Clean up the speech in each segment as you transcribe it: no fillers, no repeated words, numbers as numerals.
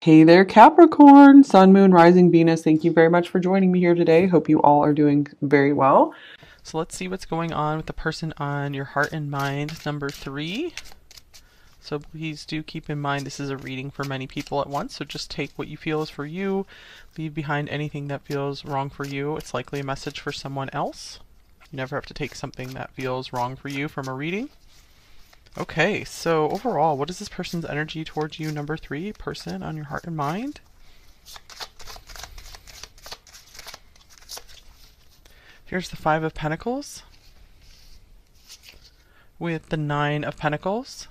Hey there, Capricorn, Sun, Moon, Rising, Venus. Thank you very much for joining me here today. Hope you all are doing very well. So let's see what's going on with the person on your heart and mind, number 3. So please do keep in mind this is a reading for many people at once, so just take what you feel is for you. Leave behind anything that feels wrong for you. It's likely a message for someone else. You never have to take something that feels wrong for you from a reading. Okay, so overall, what is this person's energy towards you, number 3, person on your heart and mind? Here's the 5 of Pentacles with the 9 of Pentacles.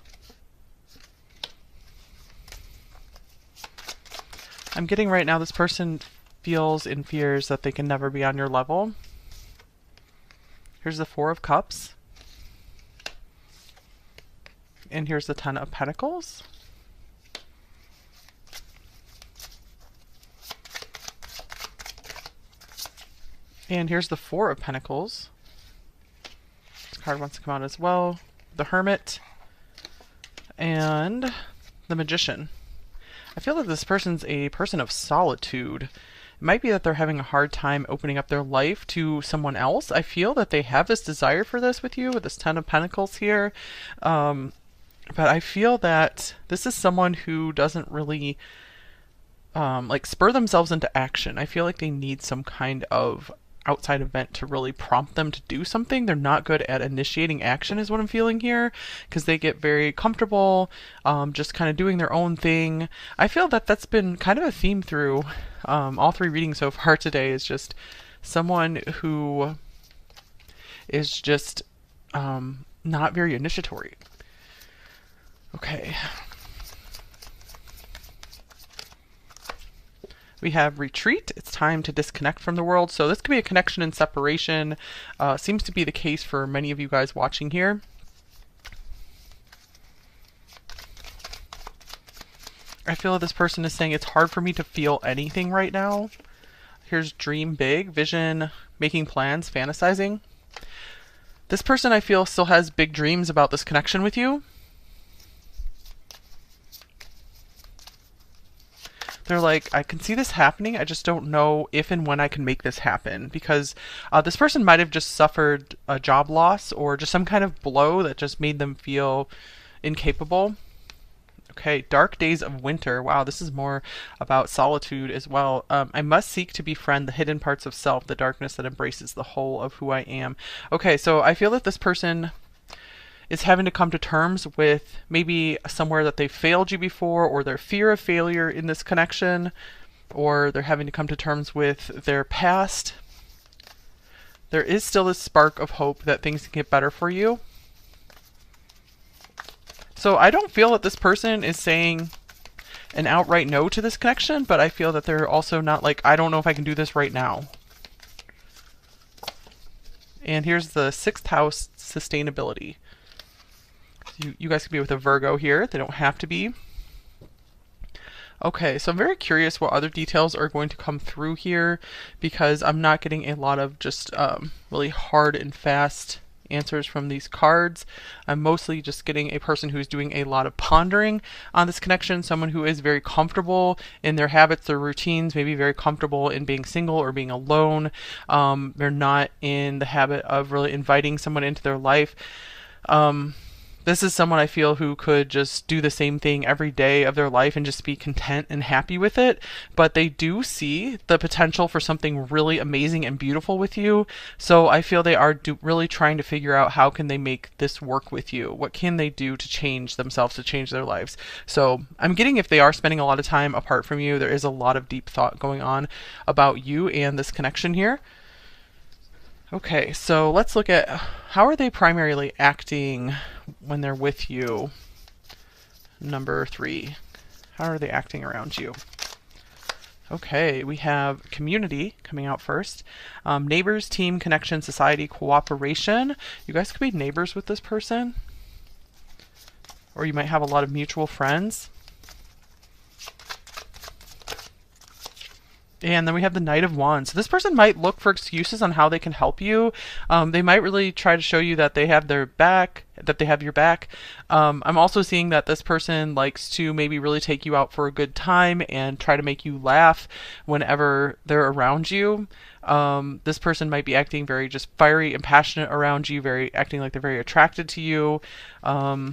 I'm getting right now this person feels and fears that they can never be on your level. Here's the 4 of Cups. And here's the 10 of Pentacles. And here's the 4 of Pentacles. This card wants to come out as well. The Hermit. And the Magician. I feel that this person's a person of solitude. It might be that they're having a hard time opening up their life to someone else. I feel that they have this desire for this with you, with this 10 of Pentacles here. But I feel that this is someone who doesn't really like spur themselves into action. I feel like they need some kind of outside event to really prompt them to do something. They're not good at initiating action is what I'm feeling here, because they get very comfortable just kind of doing their own thing. I feel that that's been kind of a theme through all 3 readings so far today, is just someone who is just not very initiatory. Okay. We have retreat. It's time to disconnect from the world. So this could be a connection and separation. Seems to be the case for many of you guys watching here. I feel that this person is saying it's hard for me to feel anything right now. Here's dream big, vision, making plans, fantasizing. This person I feel still has big dreams about this connection with you. They're like, I can see this happening, I just don't know if and when I can make this happen, because this person might have just suffered a job loss or just some kind of blow that just made them feel incapable. Okay, dark days of winter. Wow, this is more about solitude as well. I must seek to befriend the hidden parts of self, the darkness that embraces the whole of who I am. Okay, so I feel that this person is having to come to terms with maybe somewhere that they failed you before, or their fear of failure in this connection, or they're having to come to terms with their past. There is still this spark of hope that things can get better for you. So I don't feel that this person is saying an outright no to this connection, but I feel that they're also not like, I don't know if I can do this right now. And here's the 6th house, sustainability. You guys could be with a Virgo here. They don't have to be. Okay, so I'm very curious what other details are going to come through here, because I'm not getting a lot of just really hard and fast answers from these cards. I'm mostly just getting a person who's doing a lot of pondering on this connection, someone who is very comfortable in their habits, their routines, maybe very comfortable in being single or being alone. They're not in the habit of really inviting someone into their life. This is someone I feel who could just do the same thing every day of their life and just be content and happy with it, but they do see the potential for something really amazing and beautiful with you. So I feel they are really trying to figure out how can they make this work with you. What can they do to change themselves, to change their lives? So I'm getting, if they are spending a lot of time apart from you, there is a lot of deep thought going on about you and this connection here. Okay, so let's look at how are they primarily acting when they're with you, number 3. How are they acting around you? Okay, we have community coming out first. Neighbors, team, connection, society, cooperation. You guys could be neighbors with this person, or you might have a lot of mutual friends. And then we have the Knight of Wands. So this person might look for excuses on how they can help you. They might really try to show you that they have their back, that they have your back. I'm also seeing that this person likes to maybe really take you out for a good time and try to make you laugh whenever they're around you. This person might be acting very just fiery and passionate around you, very acting like they're very attracted to you. I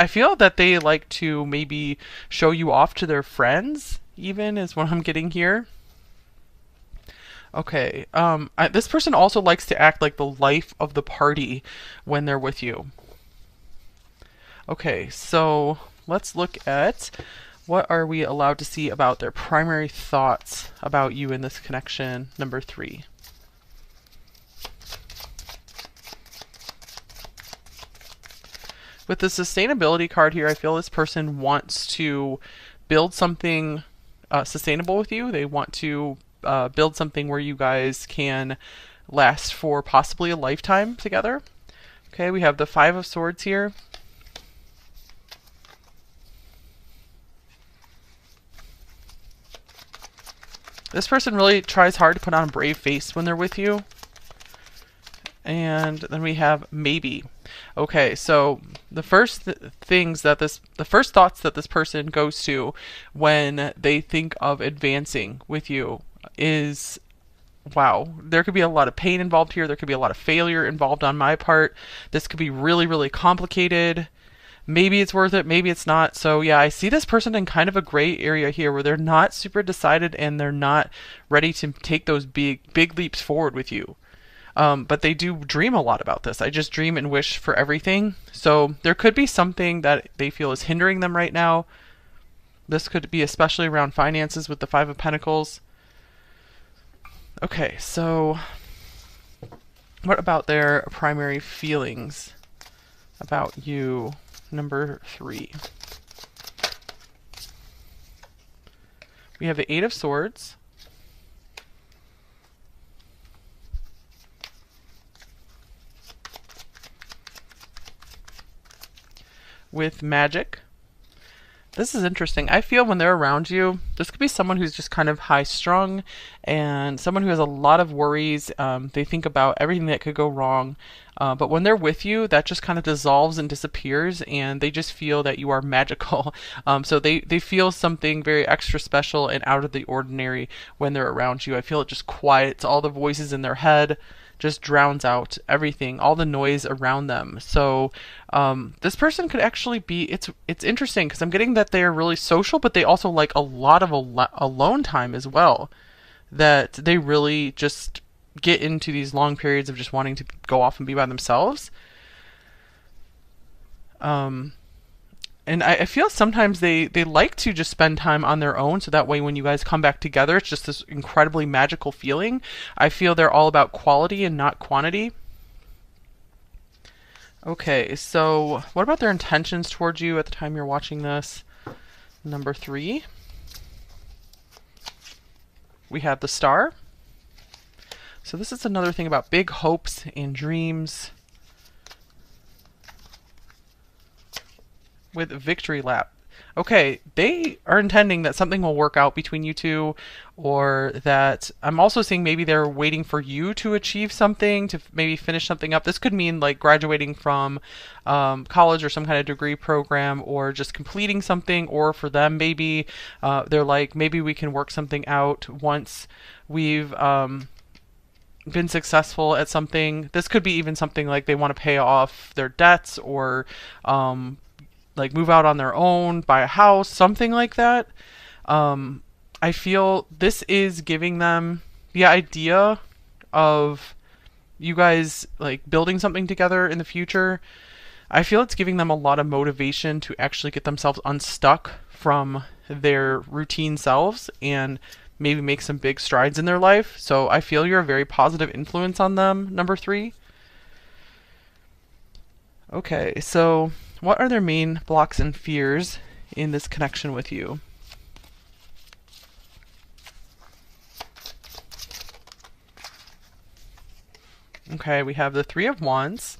feel that they like to maybe show you off to their friends, even is what I'm getting here. Okay. This person also likes to act like the life of the party when they're with you. Okay, so let's look at what are we allowed to see about their primary thoughts about you in this connection, number 3. With the sustainability card here, I feel this person wants to build something sustainable with you. They want to build something where you guys can last for possibly a lifetime together. Okay, we have the 5 of Swords here. This person really tries hard to put on a brave face when they're with you. And then we have maybe. Okay, so the first thoughts that this person goes to when they think of advancing with you is, wow, there could be a lot of pain involved here. There could be a lot of failure involved on my part. This could be really, really complicated. Maybe it's worth it, maybe it's not. So yeah, I see this person in kind of a gray area here where they're not super decided and they're not ready to take those big leaps forward with you. But they do dream a lot about this. I just dream and wish for everything. So there could be something that they feel is hindering them right now. This could be especially around finances with the 5 of Pentacles. Okay, so what about their primary feelings about you, number 3? We have the 8 of Swords. With Magic. This is interesting. I feel when they're around you, this could be someone who's just kind of high strung and someone who has a lot of worries. They think about everything that could go wrong. But when they're with you, that just kind of dissolves and disappears, and they just feel that you are magical. So they feel something very extra special and out of the ordinary when they're around you. I feel it just quiets all the voices in their head, just drowns out everything, all the noise around them. So this person could actually be, it's interesting because I'm getting that they're really social, but they also like a lot of alone time as well. That they really just get into these long periods of just wanting to go off and be by themselves. And I feel sometimes they like to just spend time on their own, so that way when you guys come back together, it's just this incredibly magical feeling. I feel they're all about quality and not quantity. Okay, so what about their intentions towards you at the time you're watching this? Number 3. We have the Star. So this is another thing about big hopes and dreams. With Victory Lap. Okay, they are intending that something will work out between you two, or that I'm also seeing maybe they're waiting for you to achieve something, to maybe finish something up. This could mean like graduating from college or some kind of degree program, or just completing something, or for them maybe they're like, maybe we can work something out once we've been successful at something. This could be even something like they want to pay off their debts, or like move out on their own, buy a house, something like that. I feel this is giving them the idea of you guys like building something together in the future. I feel it's giving them a lot of motivation to actually get themselves unstuck from their routine selves and maybe make some big strides in their life. So I feel you're a very positive influence on them, number 3. Okay, so what are their main blocks and fears in this connection with you? Okay, we have the 3 of Wands.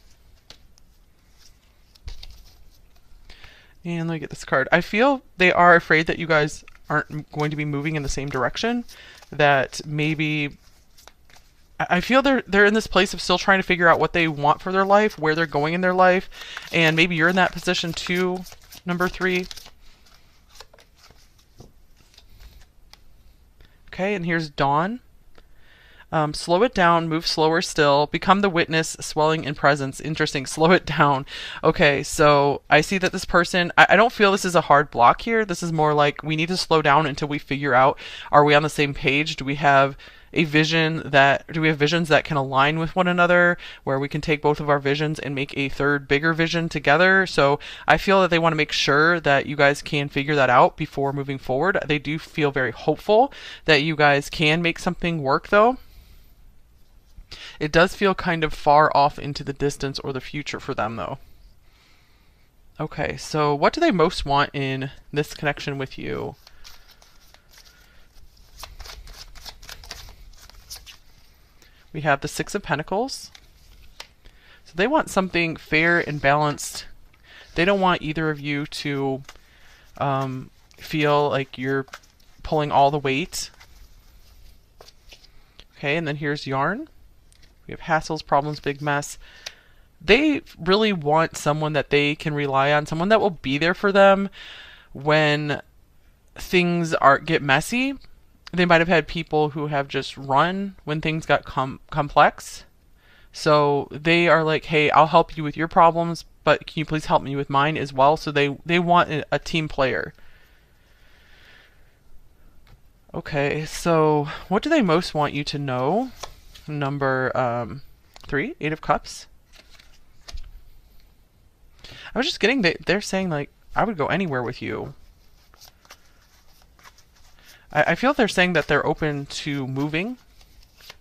And let me get this card. I feel they are afraid that you guys aren't going to be moving in the same direction, that maybe I feel they're in this place of still trying to figure out what they want for their life, where they're going in their life, and maybe you're in that position too, number 3. Okay, and here's Dawn. Slow it down, move slower still, become the witness, swelling in presence. Interesting, slow it down. Okay, so I see that this person, I don't feel this is a hard block here. This is more like we need to slow down until we figure out, are we on the same page? Do we have visions that can align with one another, where we can take both of our visions and make a third bigger vision together? So I feel that they want to make sure that you guys can figure that out before moving forward. They do feel very hopeful that you guys can make something work, though. It does feel kind of far off into the distance or the future for them, though. Okay, so what do they most want in this connection with you? We have the 6 of Pentacles. So they want something fair and balanced. They don't want either of you to feel like you're pulling all the weight. Okay, and then here's Yarn. We have hassles, problems, big mess. They really want someone that they can rely on, someone that will be there for them when things get messy. They might have had people who have just run when things got complex. So they are like, hey, I'll help you with your problems, but can you please help me with mine as well? So they want a team player. Okay, so what do they most want you to know? Number 3, 8 of Cups. I was just getting they're saying, like, I would go anywhere with you. I feel they're saying that they're open to moving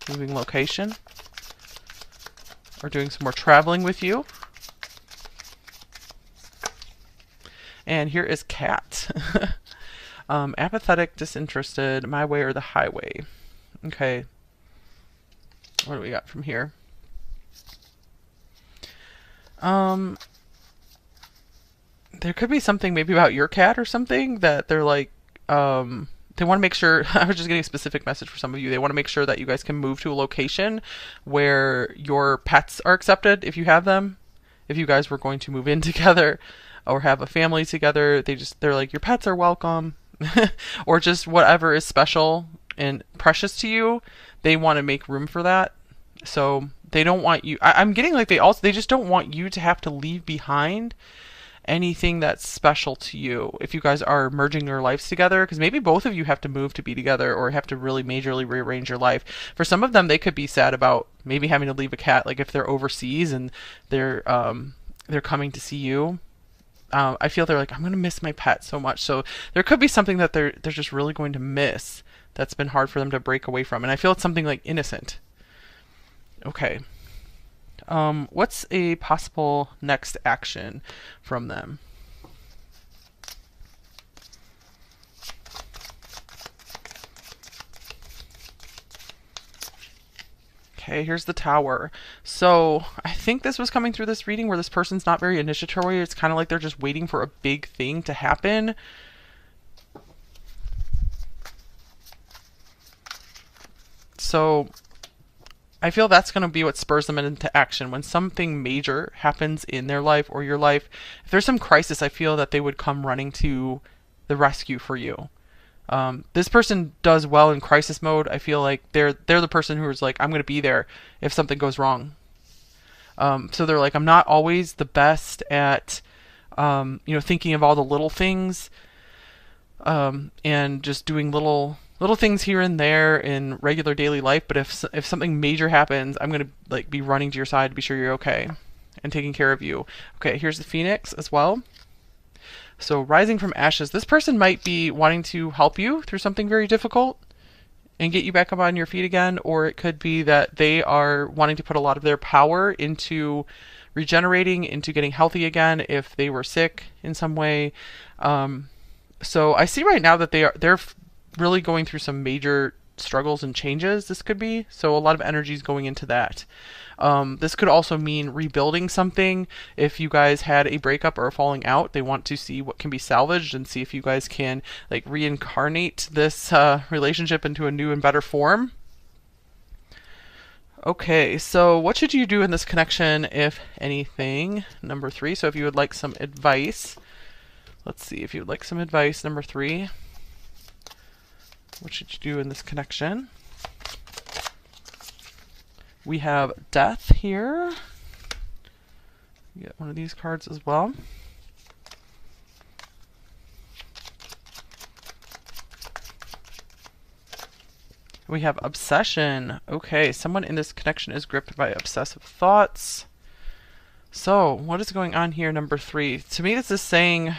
location, or doing some more traveling with you. And here is Cat. Apathetic, disinterested, my way or the highway. Okay. What do we got from here? There could be something maybe about your cat or something that they're like, they want to make sure, I was just getting a specific message for some of you. They want to make sure that you guys can move to a location where your pets are accepted if you have them. If you guys were going to move in together or have a family together, they're like, your pets are welcome. Or just whatever is special and precious to you, they want to make room for that. So they don't want you, I'm getting like they just don't want you to have to leave behind anything that's special to you if you guys are merging your lives together, because maybe both of you have to move to be together or have to really majorly rearrange your life. For some of them, they could be sad about maybe having to leave a cat, like if they're overseas and they're coming to see you. I feel they're like, I'm gonna miss my pet so much. So there could be something that they're just really going to miss that's been hard for them to break away from, and I feel it's something like innocent. Okay. What's a possible next action from them? Okay, here's the Tower. So I think this was coming through this reading where this person's not very initiatory. It's kind of like they're just waiting for a big thing to happen. So I feel that's going to be what spurs them into action. When something major happens in their life or your life, if there's some crisis, I feel that they would come running to the rescue for you. This person does well in crisis mode. I feel like they're the person who's like, I'm going to be there if something goes wrong. So they're like, I'm not always the best at, thinking of all the little things, and just doing little things here and there in regular daily life. But if something major happens, I'm going to be running to your side to be sure you're okay and taking care of you. Okay, here's the Phoenix as well. So rising from ashes, this person might be wanting to help you through something very difficult and get you back up on your feet again, or it could be that they are wanting to put a lot of their power into regenerating, into getting healthy again if they were sick in some way. So I see right now that they're really going through some major struggles and changes, this could be. So a lot of energy is going into that. This could also mean rebuilding something. If you guys had a breakup or a falling out, they want to see what can be salvaged and see if you guys can like reincarnate this relationship into a new and better form. Okay, so what should you do in this connection, if anything? Number 3. So if you would like some advice, let's see if you would like some advice. Number 3. What should you do in this connection? We have death here. Get one of these cards as well. We have obsession. Okay, someone in this connection is gripped by obsessive thoughts. So, what is going on here, number 3? To me, this is saying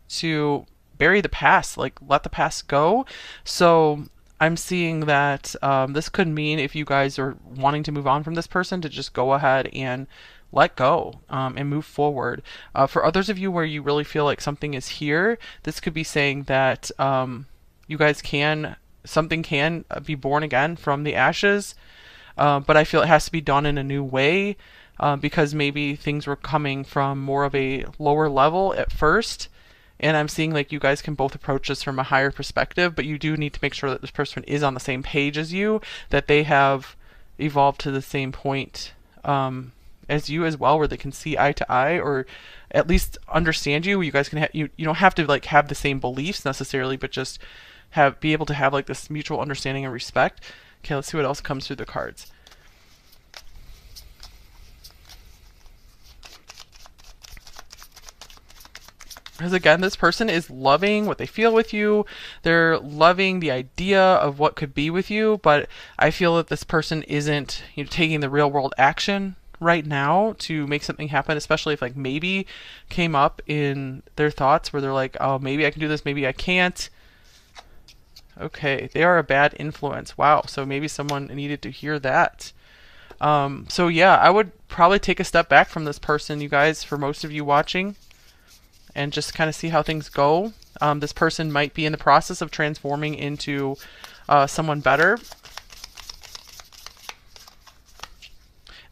to bury the past, like let the past go. So, I'm seeing that this could mean if you guys are wanting to move on from this person, to just go ahead and let go and move forward. For others of you where you really feel like something is here, this could be saying that you guys something can be born again from the ashes, but I feel it has to be done in a new way because maybe things were coming from more of a lower level at first. And I'm seeing like you guys can both approach this from a higher perspective, but you do need to make sure that this person is on the same page as you, that they have evolved to the same point as you as well, where they can see eye to eye, or at least understand you. You guys can you don't have to like have the same beliefs necessarily, but just be able to have like this mutual understanding and respect. Okay, let's see what else comes through the cards. Because again, this person is loving what they feel with you. They're loving the idea of what could be with you, but I feel that this person isn't, taking the real world action right now to make something happen, especially if like maybe came up in their thoughts where they're like, oh, maybe I can do this, maybe I can't. Okay, they are a bad influence. Wow, so maybe someone needed to hear that. So yeah, I would probably take a step back from this person, you guys, for most of you watching, and just kind of see how things go. This person might be in the process of transforming into someone better.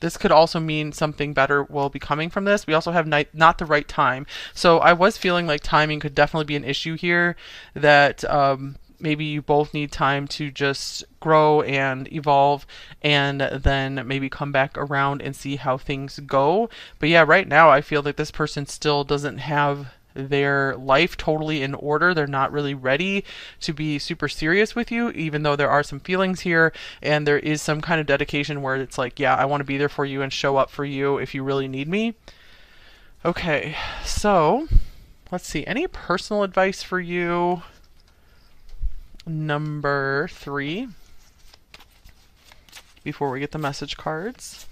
This could also mean something better will be coming from this. We also have not the right time. So I was feeling like timing could definitely be an issue here, that maybe you both need time to just grow and evolve and then maybe come back around and see how things go. But yeah, right now I feel like this person still doesn't have their life totally in order. They're not really ready to be super serious with you, even though there are some feelings here and there is some kind of dedication where it's like, yeah, I want to be there for you and show up for you if you really need me. Okay, so let's see. Any personal advice for you? Number 3, before we get the message cards.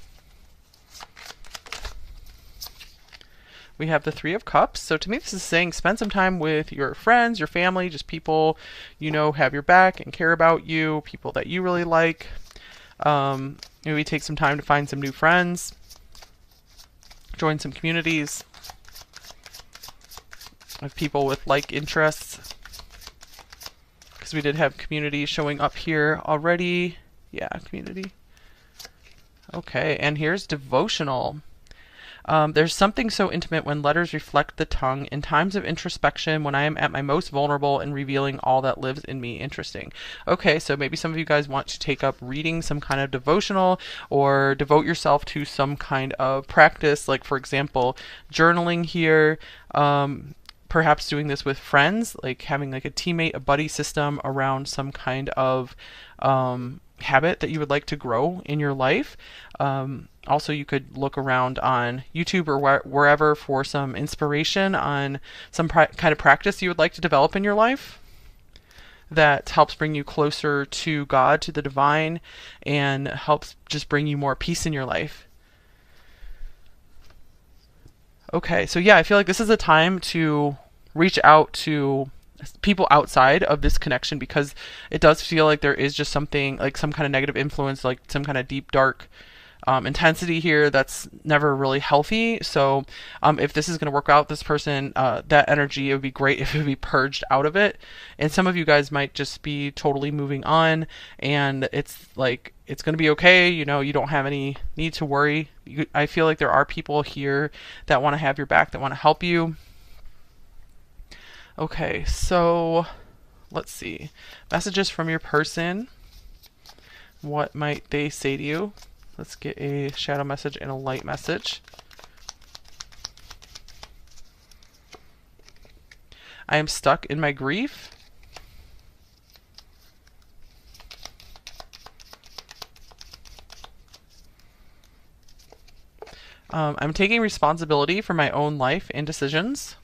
We have the 3 of Cups. So to me, this is saying spend some time with your friends, your family, just people have your back and care about you, people that you really like. Maybe take some time to find some new friends, join some communities of people with like interests. We did have community showing up here already. Yeah, community. Okay, and here's devotional. There's something so intimate when letters reflect the tongue. In times of introspection, when I am at my most vulnerable and revealing all that lives in me. Interesting. Okay, so maybe some of you guys want to take up reading some kind of devotional or devote yourself to some kind of practice, like for example, journaling here. Perhaps doing this with friends, like having like a teammate, a buddy system around some kind of habit that you would like to grow in your life. Also, you could look around on YouTube or wherever for some inspiration on some kind of practice you would like to develop in your life that helps bring you closer to God, to the divine, and helps just bring you more peace in your life. Okay, so yeah, I feel like this is a time to reach out to people outside of this connection, because it does feel like there is just something like some kind of negative influence, like some kind of deep dark intensity here that's never really healthy. So if this is going to work out, this person, that energy, it would be great if it would be purged out of it. And some of you guys might just be totally moving on, and it's like it's going to be okay. You know, you don't have any need to worry. I feel like there are people here that want to have your back, that want to help you. Okay, so let's see. Messages from your person. What might they say to you? Let's get a shadow message and a light message. I am stuck in my grief. I'm taking responsibility for my own life and decisions.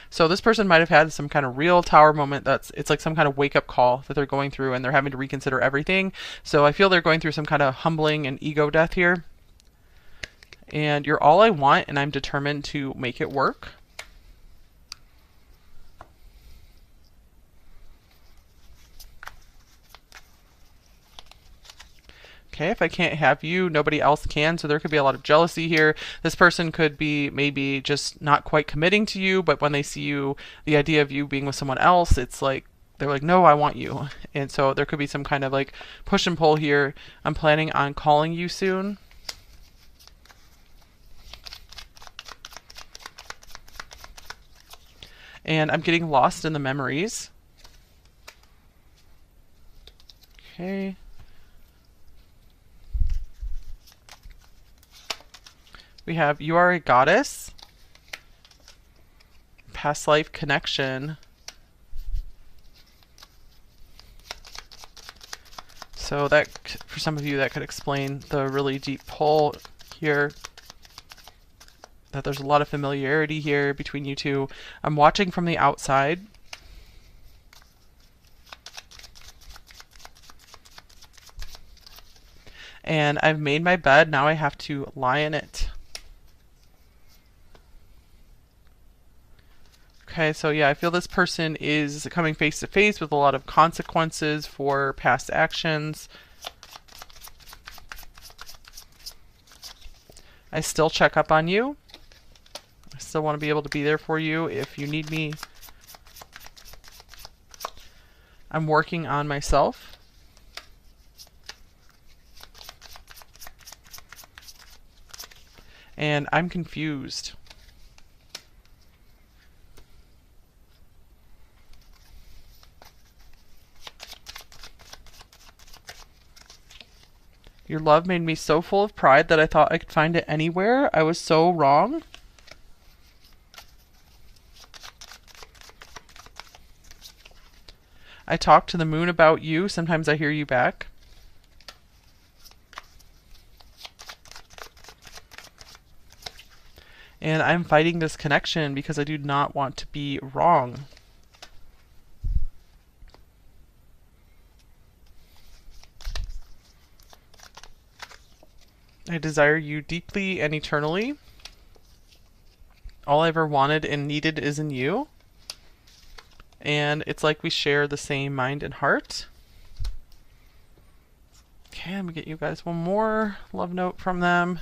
So this person might have had some kind of real tower moment. It's like some kind of wake up call that they're going through, and they're having to reconsider everything. So I feel they're going through some kind of humbling and ego death here. And you're all I want, and I'm determined to make it work. Okay, if I can't have you, nobody else can. So there could be a lot of jealousy here. This person could be maybe just not quite committing to you, but when they see you, the idea of you being with someone else, it's like they're like, no, I want you. And so there could be some kind of like push and pull here. I'm planning on calling you soon. And I'm getting lost in the memories. Okay. We have you are a goddess, past life connection. So that, for some of you, that could explain the really deep pull here, that there's a lot of familiarity here between you two. I'm watching from the outside. And I've made my bed, now I have to lie in it. Okay, so yeah, I feel this person is coming face to face with a lot of consequences for past actions. I still check up on you. I still want to be able to be there for you if you need me. I'm working on myself. And I'm confused. Your love made me so full of pride that I thought I could find it anywhere. I was so wrong. I talk to the moon about you. Sometimes I hear you back. And I'm fighting this connection because I do not want to be wrong. I desire you deeply and eternally. All I ever wanted and needed is in you. And it's like we share the same mind and heart. Okay, let me get you guys one more love note from them.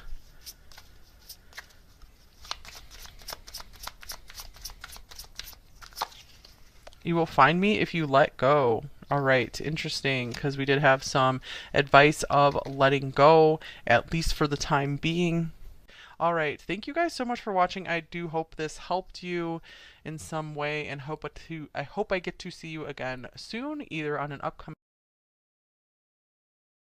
You will find me if you let go. All right, interesting, because we did have some advice of letting go, at least for the time being. All right, thank you guys so much for watching. I do hope this helped you in some way, and I hope I get to see you again soon, either on an upcoming